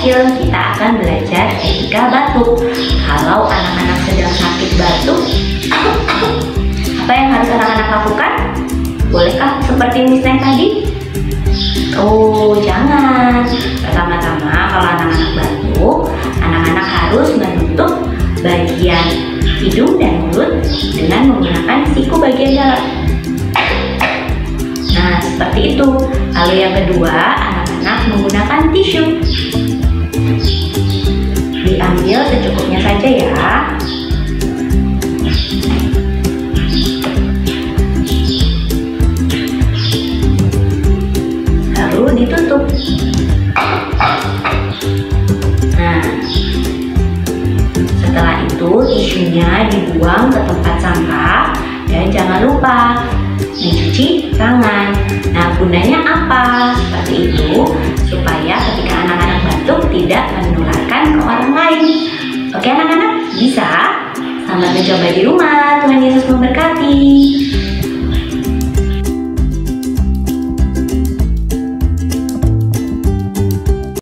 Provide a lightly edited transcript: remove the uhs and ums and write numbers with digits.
kecil kita akan belajar etika batuk. Kalau anak-anak sedang sakit batuk, apa yang harus anak-anak lakukan? Bolehkah seperti Miss Neng tadi? Oh, jangan. Pertama-tama kalau anak-anak batuk, anak-anak harus menutup bagian hidung dan mulut dengan menggunakan siku bagian dalam. Nah, seperti itu. Lalu yang kedua, anak-anak menggunakan tisu. Diambil secukupnya saja ya. Lalu ditutup. Nah, setelah itu tisunya dibuang ke tempat sampah dan jangan lupa mencuci tangan. Nah, gunanya apa? Seperti itu, supaya ketika anak-anak batuk tidak menularkan ke orang lain. Oke anak-anak, bisa? Selamat mencoba di rumah. Tuhan Yesus memberkati.